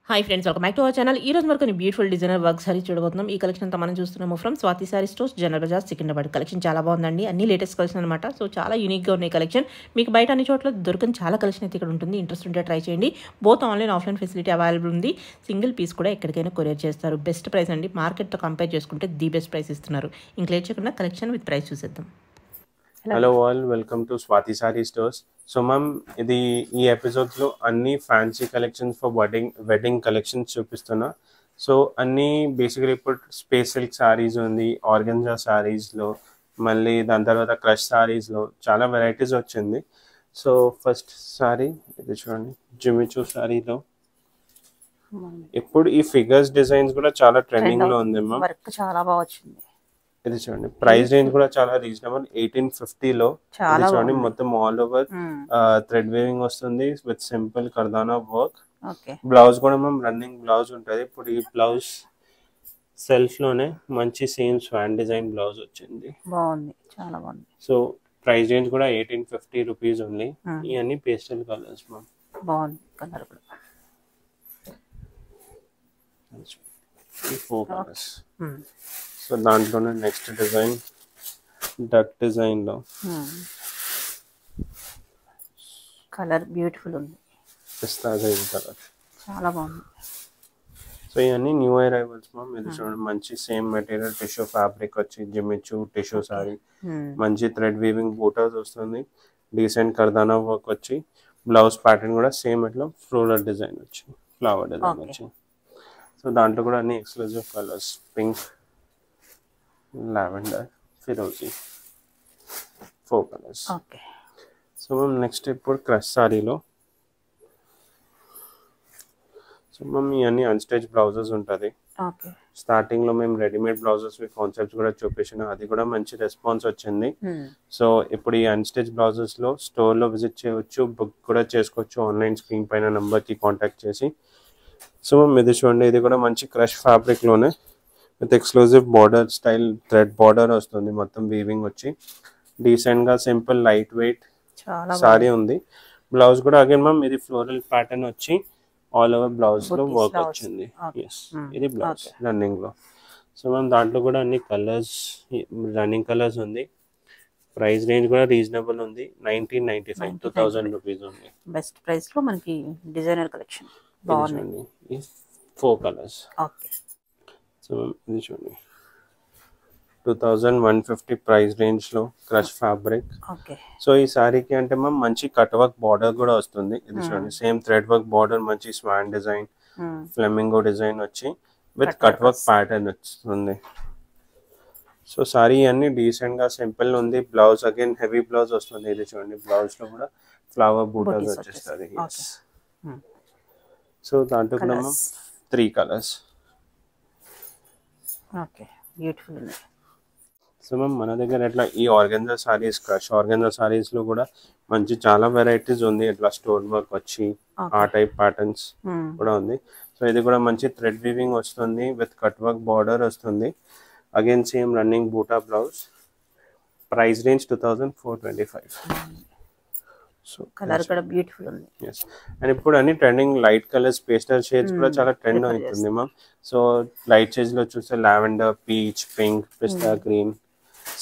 Hi friends, welcome back to our channel. ఈ రోజు మనకు బ్యూటిఫుల్ డిజైనర్ వర్క్ సారీ చూడబోతున్నాం. ఈ కలెక్షన్ అంతా మనం చూస్తున్నాము from Swathi sorry stores, general Bazar, Secunderabad. Collection చాలా బాగుందండి. అన్ని లేటెస్ట్ కలెక్షన్ అనమాట. సో చాలా యూనిక్గా ఉన్నాయి కలెక్షన్. మీకు బయట అన్ని చోట్ల దొరకని చాలా కలెక్షన్ అయితే ఇక్కడ ఉంటుంది. ఇంట్రెస్ట్ ఉంటే ట్రై చేయండి. Both online offline facility available ఉంది. సింగిల్ పీస్ కూడా ఎక్కడికైనా కొరియర్ చేస్తారు. బెస్ట్ ప్రైస్ అండి. మార్కెట్తో కంపేర్ చేసుకుంటే ది బెస్ట్ ప్రైస్ ఇస్తున్నారు. ఇంక్లేట్ చేయకుండా కలెక్షన్ విత్ ప్రైస్ చూసేద్దాం. Hello all, welcome to Swathi sorry stores. So ma'am, ఇది ఈ ఎపిసోడ్లో అన్ని fancy collections for wedding collections చూపిస్తున్నా. సో అన్నీ బేసిక్గా ఇప్పుడు స్పేస్ సిల్క్ సారీస్ ఉంది, ఆర్గెన్జా సారీస్లో, మళ్ళీ దాని తర్వాత క్రష్ సారీస్లో చాలా వెరైటీస్ వచ్చింది. సో ఫస్ట్ సారీ ఇది చూడండి, జిమిచూ సారీలో ఇప్పుడు ఈ ఫిగర్స్ డిజైన్స్ కూడా చాలా ట్రెండింగ్లో ఉంది మ్యామ్. వర్క్ చాలా బాగా వచ్చింది. ఇది చూడండి, ప్రైస్ రేంజ్ కూడా చాలా రీజనబుల్. 1850లో ఇది చూడండి, మొత్తం ఆల్ ఓవర్ థ్రెడ్ వేవింగ్ వస్తుంది విత్ సింపుల్ కర్దానా వర్క్. బ్లౌజ్ కూడా మనం రన్నింగ్ బ్లౌజ్ ఉంటుంది. ఇప్పుడు ఈ బ్లౌజ్ సెల్ఫ్ లోనే మంచి సేమ్ స్వాన్ డిజైన్ బ్లౌజ్ వచ్చింది. బాగుంది, చాలా బాగుంది. సో ప్రైస్ రేంజ్ కూడా 1850 రూపీస్ ఓన్లీ. ఇవన్నీ పేస్టల్ కలర్స్ మ్యామ్. బాగుంది కలర్ కూడా. 4 కలర్స్. సో దాంట్లోనే నెక్స్ట్ డిజైన్ డక్ డిజైన్ లో కలర్ బ్యూటిఫుల్ ఉంది, పిస్తా గ్రీన్ కలర్, చాలా బాగుంది. సో ఇవన్నీ న్యూ అరైవల్స్ మ్యామ్. ఇది చూడండి, మంచి సేమ్ మెటీరియల్ టిష్యూ ఫ్యాబ్రిక్ వచ్చి జిమిచూ టిష్యూ సారీ, మంచి థ్రెడ్ వీవింగ్ బూటాస్ వస్తుంది, డీసెంట్ కర్దానా వర్క్ వచ్చి, బ్లౌజ్ ప్యాటర్న్ కూడా సేమ్ ఇట్లా ఫ్లోరల్ డిజైన్ వచ్చి, ఫ్లవర్ డిజైన్ వచ్చి. సో దాంట్లో కూడా అన్ని ఎక్స్క్లూజివ్ కలర్స్, పింక్, లావెండర్, ఫిరోజీ, 4 కలర్స్. సో మ్యామ్ నెక్స్ట్ ఇప్పుడు క్రష్ సారీలో, సో మ్యామ్ ఇవన్నీ అన్స్టిచ్ బ్లౌజెస్ ఉంటుంది. స్టార్టింగ్ లో మేము రెడీమేడ్ బ్లౌజెస్ కాన్సెప్ట్స్ కూడా చూపించిన, అది కూడా మంచి రెస్పాన్స్ వచ్చింది. సో ఇప్పుడు ఈ అన్స్టిచ్ బ్లౌజెస్ లో స్టోర్ లో విజిట్ చేయవచ్చు, బుక్ కూడా చేసుకోవచ్చు ఆన్లైన్, స్క్రీన్ పైన నంబర్ కి కాంటాక్ట్ చేసి. సో మ్యామ్ ఇది చూడండి, ఇది కూడా మంచి క్రష్ ఫ్యాబ్రిక్ లోనే with exclusive border style thread border వస్తుంది, మొత్తం వీవింగ్ వచ్చి డీసెంట్ గా సింపుల్ లైట్ వెయిట్ సారీ ఉంది. బ్లౌజ్ కూడా అగైన్ మ్యామ్ ఇది ఫ్లోరల్ ప్యాటర్న్ వచ్చి ఆల్ ఓవర్ బ్లౌజ్ లో వర్క్ వచ్చింది. ఎస్, ఇది బ్లౌజ్ రన్నింగ్ లో. సో మ్యామ్ దాంట్లో కూడా అన్ని కలర్స్, రన్నింగ్ కలర్స్ ఉంది. ప్రైస్ రేంజ్ కూడా రీజనబుల్ ఉంది, 1995, 2000 రూపీస్ ఉంది. బెస్ట్ ప్రైస్ లో మనకి డిజైనర్ కలెక్షన్ బాగుంది. 4 కలర్స్. సో ఇది చూడండి, 2150 ప్రైస్ రేంజ్ లో క్రష్ ఫ్యాబ్రిక్. సో ఈ సారీకి అంటే మ్యామ్ మంచి కట్ వర్క్ బార్డర్ కూడా వస్తుంది. ఇది చూడండి, సేమ్ థ్రెడ్ వర్క్ బార్డర్, మంచి స్వాన్ డిజైన్, ఫ్లెమింగో డిజైన్ వచ్చి విత్ కట్ వర్క్ ప్యాటర్న్ వస్తుంది. సో సారీ అన్ని డీసెంట్ గా సింపుల్ ఉంది. బ్లౌజ్ అగైన్ హెవీ బ్లౌజ్ వస్తుంది. ఇది చూడండి, బ్లౌజ్ లో కూడా ఫ్లవర్ బూటాస్ వచ్చేస్తుంది. సో దాంట్లో కూడా ma'am 3 colours. Beautiful. So ma'am మన దగ్గర ఎట్లా ఈ organza saris, crush organza saris లో కూడా మంచి చాలా వెరైటీస్ ఉంది. ఇట్లా స్టోన్ వర్క్ వచ్చి ఆ టైప్ ప్యాటర్న్స్ కూడా ఉంది. సో ఇది కూడా మంచి థ్రెడ్ వీవింగ్ వస్తుంది విత్ కట్ వర్క్ బార్డర్ వస్తుంది. అగైన్ సేమ్ రన్నింగ్ బూటా blouse. Price range 2425. So colour కూడా బ్యూటిఫుల్ ఉంది. ఎస్, అండ్ ఇప్పుడు అన్ని trending light colours, pastel shades కూడా చాలా ట్రెండ్ అవుతుంది మ్యామ్. సో లైట్ షేడ్స్ లో చూస్తే లావెండర్, పీచ్, పింక్, పిస్తా గ్రీన్,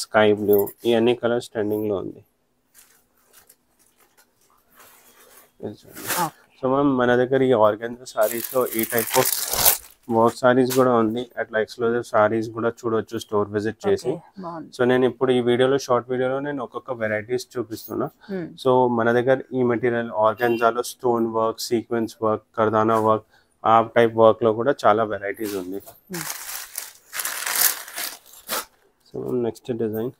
స్కై బ్లూ, ఈ అన్ని కలర్స్ ట్రెండింగ్ లో ఉంది. సో మ్యామ్ మన దగ్గర ఈ ఆర్గెన్జా సారీస్ లో ఈ టైప్ ఆఫ్ వర్క్ సారీస్ కూడా ఉంది. అట్లా ఎక్స్క్లూజివ్ సారీస్ కూడా చూడొచ్చు స్టోర్ విజిట్ చేసి. సో నేను ఇప్పుడు ఈ వీడియోలో, షార్ట్ వీడియోలో నేను ఒక్కొక్క వెరైటీస్ చూపిస్తున్నా. సో మన దగ్గర ఈ మెటీరియల్ ఆర్గెన్జాలో స్టోన్ వర్క్, సీక్వెన్స్ వర్క్, కర్దానా వర్క్, ఆ టైప్ వర్క్ లో కూడా చాలా వెరైటీస్ ఉంది. సో నెక్స్ట్ డిజైన్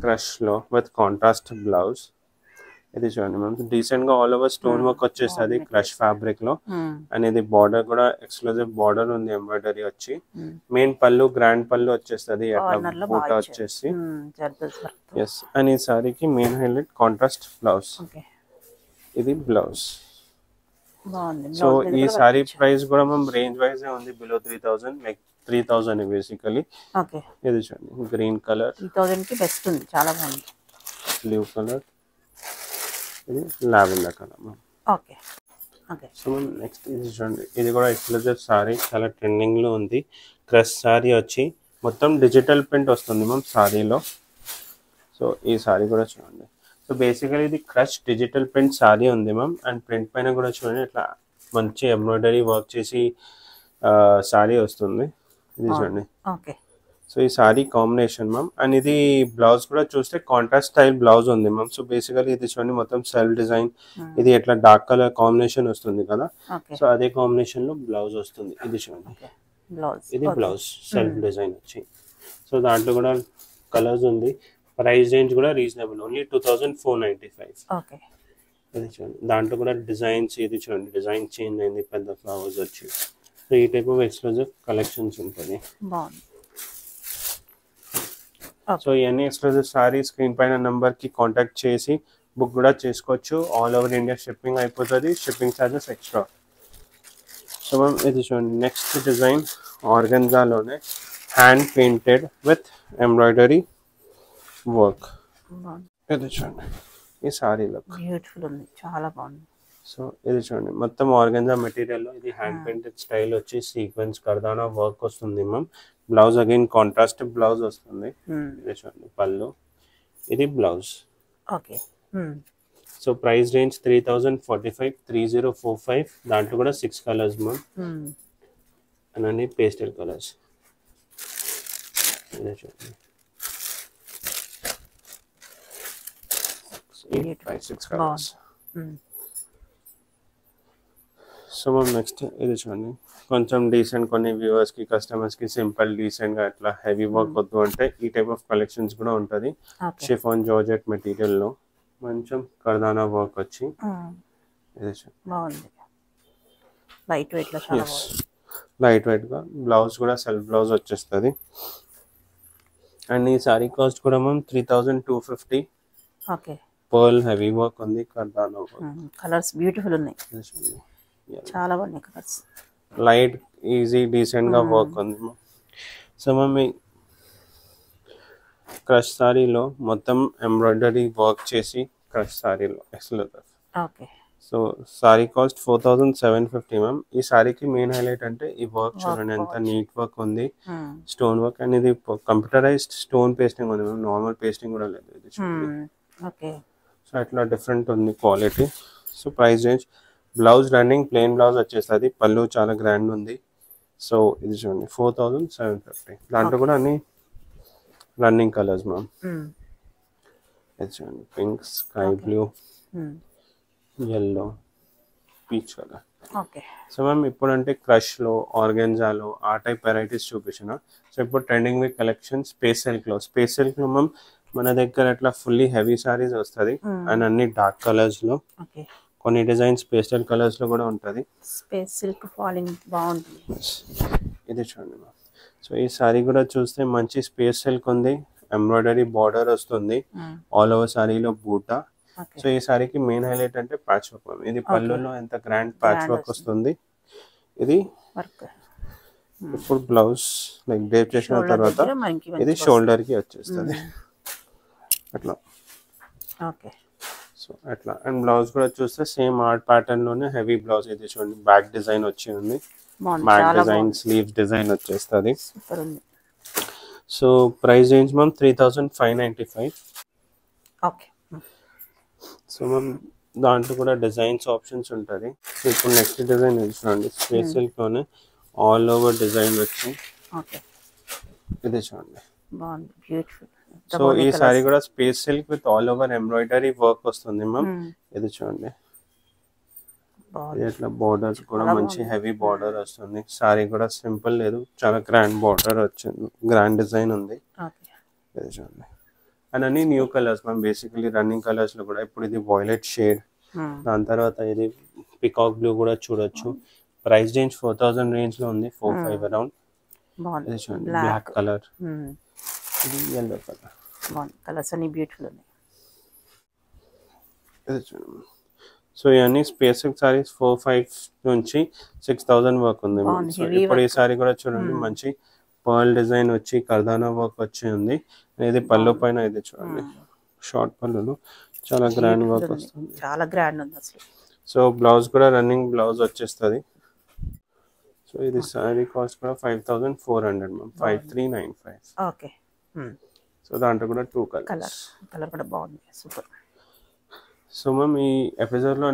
క్రష్ లో విత్ కాంట్రాస్ట్ బ్లౌజ్. ఇది చూడండి మ్యామ్, డీసెంట్ గా ఆల్ ఓవర్ స్టోన్ వర్క్ వచ్చేస్తుంది క్రష్ ఫ్యాబ్రిక్ లో. అనేది బార్డర్ కూడా ఎక్స్క్లూజివ్ బార్డర్ ఉంది, ఎంబ్రాయిడరీ వచ్చి. మెయిన్ పళ్ళు, గ్రాండ్ పళ్ళు వచ్చేస్తుంది, అట్లా బూటా వచ్చేసి. ఎస్, అండ్ ఈ సారీకి మెయిన్ హైలైట్ కాంట్రాస్ట్ బ్లౌజ్. ఇది బ్లౌజ్. సో ఈ సారీ ప్రైస్ కూడా మ్యామ్ రేంజ్ వైజ్ ఉంది, బిలో 3000, లైక్ 3000 బేసికలీ. ఇది చూడండి, గ్రీన్ కలర్, 3000 కి బెస్ట్ ఉంది, చాలా బాగుంది. బ్లూ కలర్, ఇది lavender colour ma'am. Okay okay. So ma'am next ఇది చూడండి, ఇది కూడా ఎక్స్క్లూజివ్ సారీ, చాలా ట్రెండింగ్లో ఉంది. క్రష్ సారీ వచ్చి మొత్తం డిజిటల్ ప్రింట్ వస్తుంది మ్యామ్ సారీలో. సో ఈ సారీ కూడా చూడండి. సో బేసికలీ ఇది క్రష్ డిజిటల్ ప్రింట్ సారీ ఉంది మ్యామ్. అండ్ ప్రింట్ పైన కూడా చూడండి ఇట్లా మంచి ఎంబ్రాయిడరీ వర్క్ చేసి సారీ వస్తుంది. ఇది చూడండి. ఓకే. సో ఈ సారీ కాంబినేషన్ మ్యామ్. అండ్ ఇది బ్లౌజ్ కూడా చూస్తే కాంట్రాస్ట్ స్టైల్ బ్లౌజ్ ఉంది మ్యామ్. సో బేసికలీ ఇది చూడండి మొత్తం సెల్ఫ్ డిజైన్. ఇది ఎట్లా డార్క్ కలర్ కాంబినేషన్ వస్తుంది కదా, సో అదే కాంబినేషన్ లో బ్లౌజ్ వస్తుంది. ఇది చూడండి ఇది బ్లౌజ్ సెల్ఫ్ డిజైన్ వచ్చి. సో దాంట్లో కూడా కలర్స్ ఉంది. ప్రైస్ రేంజ్ కూడా రీజనబుల్, ఓన్లీ 2495. ఓకే. ఇది చూడండి, దాంట్లో కూడా డిజైన్స్. ఇది చూడండి డిజైన్ చేంజ్ అయింది, పెద్ద ఫ్లవర్స్ వచ్చి. సో ఈ టైప్ ఆఫ్ ఎక్స్క్లూజివ్ కలెక్షన్స్ ఉంటుంది. సో ఇవన్నీ ఎక్స్క్లూజివ్ సారీ స్క్రీన్ పైన నెంబర్ కి కాంటాక్ట్ చేసి బుక్ కూడా చేసుకోవచ్చు. ఆల్ ఓవర్ ఇండియా షిప్పింగ్ అయిపోతుంది, shipping charges extra. So ma'am ఇది చూడండి నెక్స్ట్ డిజైన్ ఆర్గన్జాలోనే hand painted with embroidery work. ఇది చూడండి ఈ సారీ లుక్ బ్యూటిఫుల్ ఉంది, చాలా బాగుంది. సో ఇది చూడండి మొత్తం ఆర్గన్జా మెటీరియల్ లో ఇది హ్యాండ్ పెయింటెడ్ స్టైల్ వచ్చి సీక్వెన్స్ కర్దానా వర్క్ వస్తుంది ma'am. Blouse again contrast blouse వస్తుంది. ఇది చూడండి పళ్ళు, ఇది blouse. Okay. So price range 3045, 3045. దాంట్లో కూడా 6 కలర్స్ మ్యామ్. అండ్ అన్ని పేస్టల్ కలర్స్. ఇది చూడండి 6 కలర్స్. సో మ్యామ్ నెక్స్ట్ ఇది చూడండి కొంచెం డీసెంట్, కొన్ని వ్యూవర్స్కి కస్టమర్స్కి సింపుల్ డీసెంట్గా అట్లా హెవీ వర్క్ వద్దు అంటే ఈ టైప్ ఆఫ్ కలెక్షన్స్ కూడా ఉంటుంది. షిఫాన్ జార్జెట్ మెటీరియల్లో కొంచెం కర్దానా వర్క్ వచ్చి ఇది బాగుంది, లైట్ వెయిట్. లైట్ వెయిట్గా బ్లౌజ్ కూడా సెల్ఫ్ బ్లౌజ్ వచ్చేస్తుంది. అండ్ ఈ సారీ కాస్ట్ కూడా ma'am 3250. Okay. Pearl heavy work ఉంది, కర్దానా వర్క్. కలర్స్ బ్యూటిఫుల్ ఉన్నాయి, చాలా బాగున్నాయి కలర్స్. లైట్ ఈజీ డీసెంట్ గా వర్క్ ఉంది. సో మమ్మీ క్రష్ సారీలో మొత్తం ఎంబ్రాయిడరీ వర్క్ చేసి క్రష్ సారీలో exclusive. Okay. So sari cost 4750 ma'am. ఈ సారీకి మెయిన్ హైలైట్ అంటే ఈ వర్క్ చూడండి ఎంత నీట్ వర్క్ ఉంది, స్టోన్ వర్క్. అండ్ ఇది కంప్యూటరైజ్డ్ స్టోన్ పేస్టింగ్ ఉంది మ్యామ్, నార్మల్ పేస్టింగ్ కూడా లేదు. ఇది చూడండి. ఓకే. సో అట్లా డిఫరెంట్ ఉంది quality. So price range blouse running plain blouse వచ్చేస్తుంది, పళ్ళు చాలా గ్రాండ్ ఉంది. సో ఇది చూడండి 4750. దాంట్లో కూడా అన్ని రన్నింగ్ కలర్స్ మ్యామ్. ఇది చూడండి pink, sky blue, yellow, peach colour. Okay. So ma'am ఇప్పుడు అంటే క్రష్లో ఆర్గెన్జాలో ఆ టైప్ వెరైటీస్ చూపించిన. సో ఇప్పుడు ట్రెండింగ్ విత్ కలెక్షన్ స్పేస్ సిల్క్లో. స్పేస్ సిల్క్లో మ్యామ్ మన దగ్గర అట్లా ఫుల్లీ హెవీ సారీస్ వస్తుంది అండ్ అన్ని డార్క్ కలర్స్లో, కొన్ని డిజైన్స్ పేస్టల్ కలర్స్ లో కూడా ఉంటుంది. స్పేస్ సిల్క్ ఫాలింగ్ బాగుంటుంది. ఇది చూడండి మ్యామ్. సో ఈ సారీ కూడా చూస్తే మంచి స్పేస్ సిల్క్ ఉంది, ఎంబ్రాయిడరీ బార్డర్ వస్తుంది, ఆల్ ఓవర్ సారీలో బూటా. సో ఈ సారీకి మెయిన్ హైలైట్ అంటే ప్యాచ్ వర్క్ మ్యామ్. ఇది పళ్ళులో ఎంత గ్రాండ్ ప్యాచ్ వర్క్ వస్తుంది. ఇది ఇప్పుడు బ్లౌజ్ లైక్ డ్రేప్ చేసిన తర్వాత ఇది షోల్డర్ కి వచ్చేస్తుంది అట్లా. ఓకే. సో అట్లా. అండ్ బ్లౌజ్ కూడా చూస్తే సేమ్ ఆర్ట్ ప్యాటర్న్ లోనే హెవీ బ్లౌజ్. ఇది చూడండి బ్యాక్ డిజైన్ వచ్చి ఉంది, బ్యాక్ డిజైన్ స్లీవ్ డిజైన్ వచ్చేస్తుంది. So price range ma'am 3595. Okay. So ma'am దాంట్లో కూడా డిజైన్స్ ఆప్షన్స్ ఉంటుంది. సో ఇప్పుడు నెక్స్ట్ డిజైన్ చూడండి స్పేస్ సిల్క్ లోనే ఆల్ ఓవర్ డిజైన్ వచ్చి. ఇది చూడండి బ్యూటిఫుల్. సో ఈ సారీ కూడా space silk with all over embroidery work వస్తుంది మ్యామ్. ఇది చూడండి ఇట్లా బార్డర్స్ కూడా మంచి హెవీ బార్డర్ వస్తుంది. సారీ కూడా సింపుల్ లేదు, చాలా గ్రాండ్ బార్డర్ వచ్చింది, గ్రాండ్ డిజైన్ ఉంది. ఇది చూడండి. అండ్ అన్ని new colours ma'am. Basically running colours లో కూడా ఇప్పుడు ఇది వైలెట్ షేడ్, దాని తర్వాత ఇది పికాక్ బ్లూ కూడా చూడొచ్చు. ప్రైస్ రేంజ్ 4000 రేంజ్ లో ఉంది, 45 అరౌండ్. ఇది చూడండి బ్లాక్ కలర్, ఇది yellow కలర్. కలర్స్ అన్ని బ్యూటిఫుల్ ఉన్నాయి. ఇది చూడండి. సో ఇవన్నీ స్పేసిఫిక్ సారీస్ 4500 నుంచి 6000 వరకు ఉంది. ఇప్పుడు ఈ సారీ కూడా చూడండి మంచి పర్ల్ డిజైన్ వచ్చి కర్దానా వర్క్ వచ్చి ఉంది. ఇది పళ్ళు పైన ఇది చూడండి షార్ట్ పళ్ళులు, చాలా గ్రాండ్ వర్క్ Beautiful ఉంది. వస్తుంది. చాలా గ్రాండ్ ఉంది అసలు. సో బ్లౌజ్ కూడా రన్నింగ్ బ్లౌజ్ వచ్చేస్తుంది. సో ఇది సారీ కాస్ట్ కూడా 5400 మ్యామ్, 5395. ఓకే. సో దాంట్లో కూడా 2 కలర్ కలర్స్. కలర్ కూడా బాగుంది, సూపర్. సో మ్యామ్ ఈ ఎపిసోడ్లో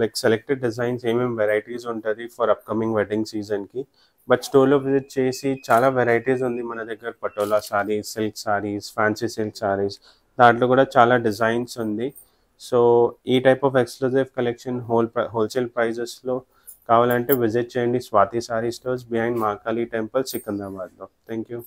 లైక్ సెలెక్టెడ్ డిజైన్స్ ఏమేమి వెరైటీస్ ఉంటుంది ఫర్ అప్కమింగ్ వెడ్డింగ్ సీజన్కి. బట్ స్టోర్లో విజిట్ చేసి చాలా వెరైటీస్ ఉంది మన దగ్గర. Patola saris, silk saris, fancy silk saris, దాంట్లో కూడా చాలా డిజైన్స్ ఉంది. సో ఈ type of exclusive collection wholesale ప్రైజెస్లో కావాలంటే విజిట్ చేయండి Swathi sorry stores behind Mahakali temple సికింద్రాబాద్లో. Thank you.